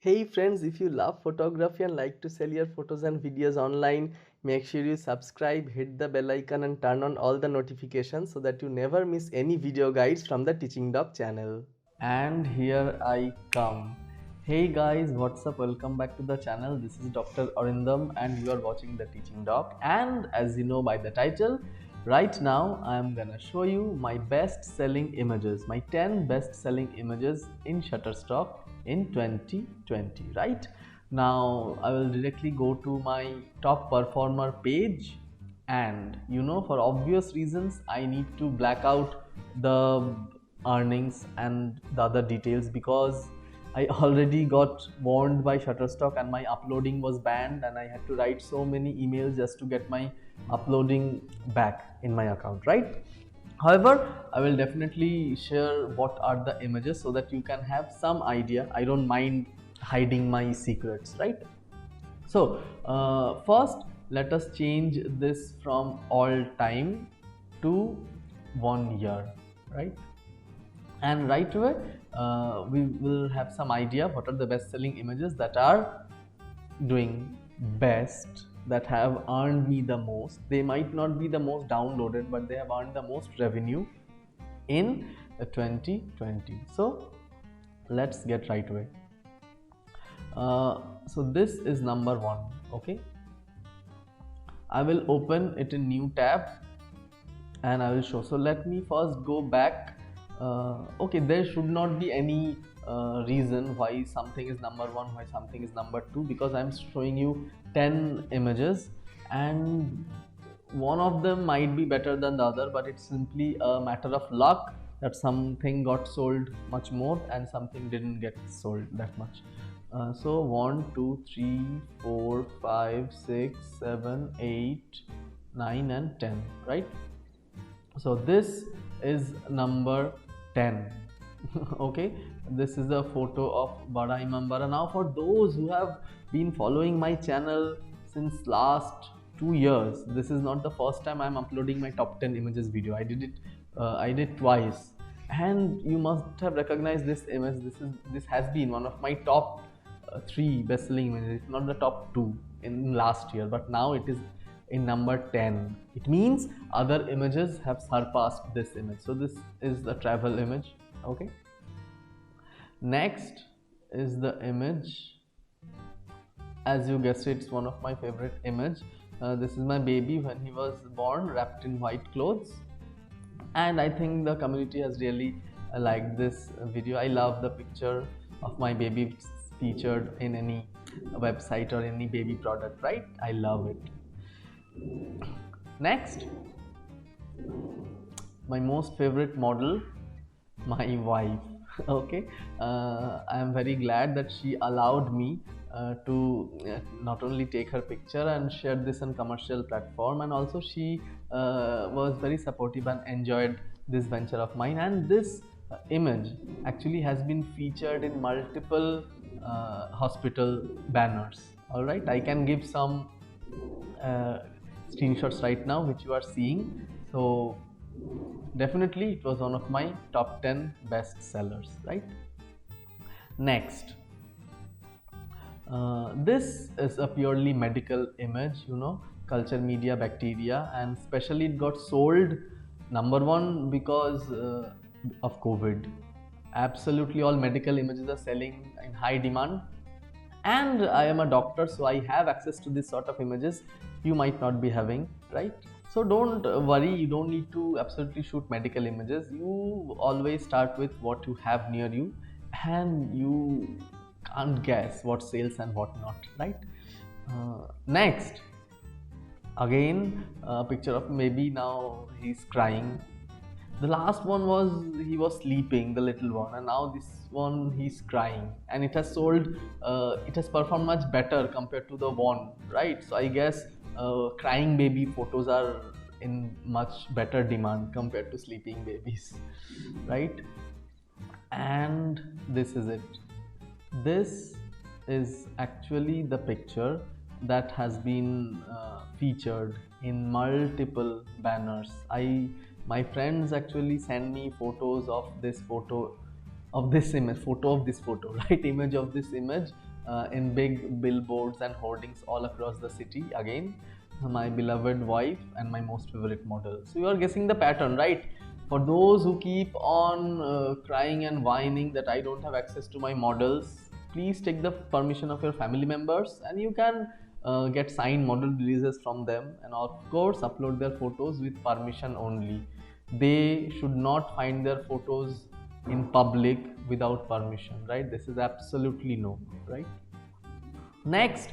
Hey friends, if you love photography and like to sell your photos and videos online, make sure you subscribe, hit the bell icon and turn on all the notifications so that you never miss any video guides from the Teaching Doc channel. And here I come. Hey guys, what's up? Welcome back to the channel. This is Dr. Arindam and you are watching the Teaching Doc. And as you know by the title, right now I am gonna show you my best selling images, my 10 best selling images in Shutterstock in 2020. Right now I will directly go to my top performer page, and for obvious reasons I need to black out the earnings and the other details because I already got warned by Shutterstock and my uploading was banned, and I had to write so many emails just to get my uploading back in my account, right? However, I will definitely share what are the images so that you can have some idea. I don't mind hiding my secrets, right? So, first, let us change this from all time to 1 year, right? And right away, we will have some idea what are the best selling images that are doing best, that have earned me the most. They might not be the most downloaded, but they have earned the most revenue in 2020. So let's get right away. So this is number one. Okay, I will open it in new tab and I will show. So let me first go back. Okay, there should not be any reason why something is number one, why something is number two, because I'm showing you 10 images and one of them might be better than the other, but it's simply a matter of luck that something got sold much more and something didn't get sold that much. So 1 2 3 4 5 6 7 8 9 and 10, right? So this is number 10. Okay, this is a photo of Bada Imambara. Now for those who have been following my channel since last 2 years, this is not the first time I'm uploading my top 10 images video. I did twice, and you must have recognized this image. This has been one of my top three best-selling images, if not the top two in last year, but now it is in number 10. It means other images have surpassed this image. So this is the travel image. Okay, next is the image. As you guessed, it's one of my favorite image. This is my baby when he was born, wrapped in white clothes, and I think the community has really liked this video. I love the picture of my baby featured in any website or any baby product, right? I love it. Next, my most favorite model, my wife. Okay, I am very glad that she allowed me to not only take her picture and share this on commercial platform, and also she was very supportive and enjoyed this venture of mine. And this image actually has been featured in multiple hospital banners. All right, I can give some screenshots right now which you are seeing. So definitely it was one of my top 10 best sellers, right? Next, this is a purely medical image, culture media bacteria, and especially it got sold number one because of COVID. Absolutely all medical images are selling in high demand, and I am a doctor, so I have access to this sort of images you might not be having, right? So don't worry, you don't need to absolutely shoot medical images. You always start with what you have near you, and you can't guess what sales and what not, right? Next, again a picture of maybe, now he's crying. The last one was he was sleeping, the little one, and now this one he's crying, and it has sold. It has performed much better compared to the one, right? So I guess crying baby photos are in much better demand compared to sleeping babies, right? And this is it. This is actually the picture that has been featured in multiple banners. My friends actually send me photos of this photo of this image, right? Image of this image in big billboards and hoardings all across the city. Again, my beloved wife and my most favorite model. So you are guessing the pattern, right? For those who keep on crying and whining that I don't have access to my models, please take the permission of your family members and you can get signed model releases from them, and of course upload their photos with permission only. They should not find their photos in public without permission, right? This is absolutely no, right? Next,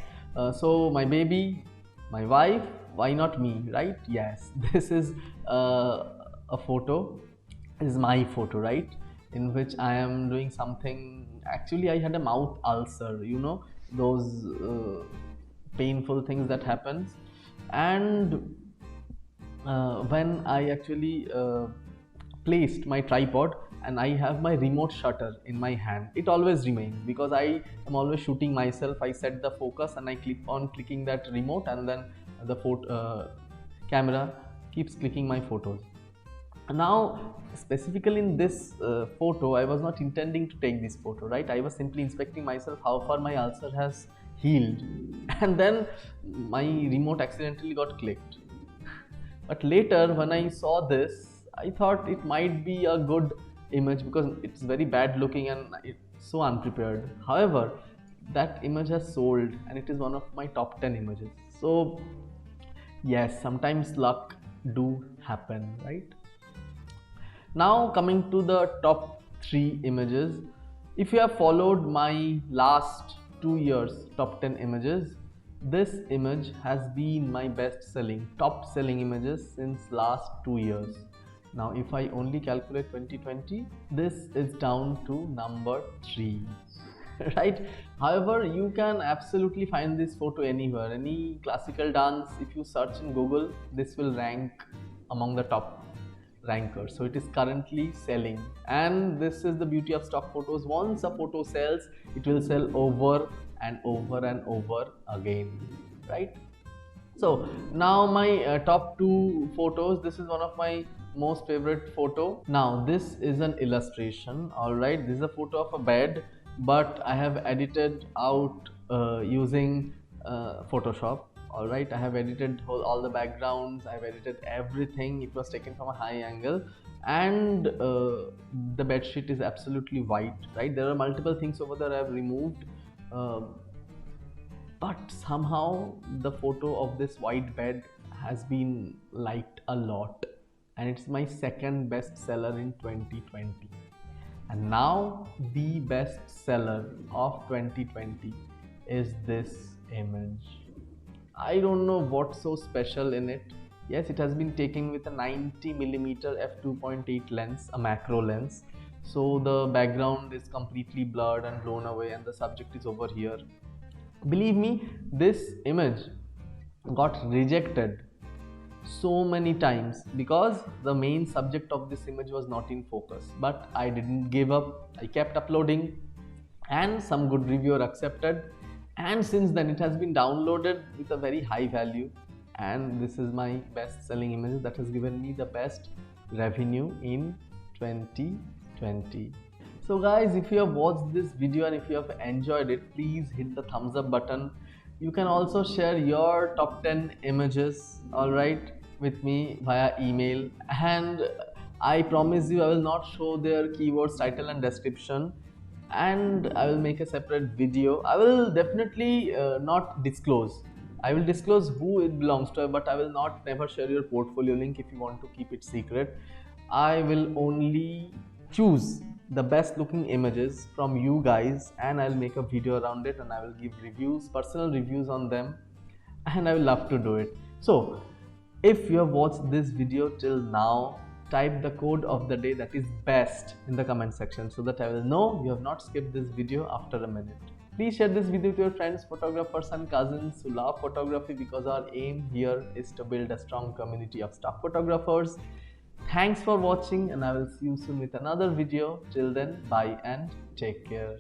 so my baby, my wife, why not me, right? Yes, this is a photo. This is my photo, right? In which I am doing something. Actually, I had a mouth ulcer, you know, those painful things that happens. And when I actually placed my tripod and I have my remote shutter in my hand, it always remains because I am always shooting myself. I set the focus and I click on clicking that remote, and then the camera keeps clicking my photos. Now specifically in this photo, I was not intending to take this photo, right? I was simply inspecting myself how far my ulcer has healed, and then my remote accidentally got clicked. But later when I saw this, I thought it might be a good image because it's very bad looking and it's so unprepared. However, that image has sold and it is one of my top 10 images. So yes, sometimes luck do happen, right? Now coming to the top 3 images. If you have followed my last 2 years top 10 images, this image has been my top selling images since last 2 years. Now if I only calculate 2020, this is down to number 3. Right? However, you can absolutely find this photo anywhere. Any classical dance, if you search in Google, this will rank among the top rankers. So it is currently selling, and this is the beauty of stock photos. Once a photo sells, it will sell over and over and over again, right? So now my top 2 photos. This is one of my most favorite photo. Now this is an illustration, all right? This is a photo of a bed, but I have edited out using Photoshop. All right, I have edited all the backgrounds, I've edited everything. It was taken from a high angle, and the bed sheet is absolutely white, right? There are multiple things over there I have removed, but somehow the photo of this white bed has been liked a lot, and it's my second best seller in 2020. And now the best seller of 2020 is this image. I don't know what's so special in it. Yes, it has been taken with a 90mm f2.8 lens, a macro lens. So the background is completely blurred and blown away, and the subject is over here. Believe me, this image got rejected so many times because the main subject of this image was not in focus. But I didn't give up. I kept uploading, and some good reviewer accepted, and since then it has been downloaded with a very high value, and this is my best selling image that has given me the best revenue in 2020. So guys, if you have watched this video and if you have enjoyed it, please hit the thumbs up button. You can also share your top 10 images, alright, with me via email, and I promise you I will not show their keywords, title and description, and I will make a separate video. I will definitely not disclose. I will disclose who it belongs to, but I will not never share your portfolio link if you want to keep it secret. I will only choose the best looking images from you guys, and I'll make a video around it, and I will give reviews, personal reviews on them, and I will love to do it. So if you have watched this video till now, type the code of the day, that is BEST, in the comment section so that I will know you have not skipped this video after a minute. Please share this video to your friends, photographers and cousins who love photography, because our aim here is to build a strong community of stock photographers. Thanks for watching, and I will see you soon with another video. Till then, bye and take care.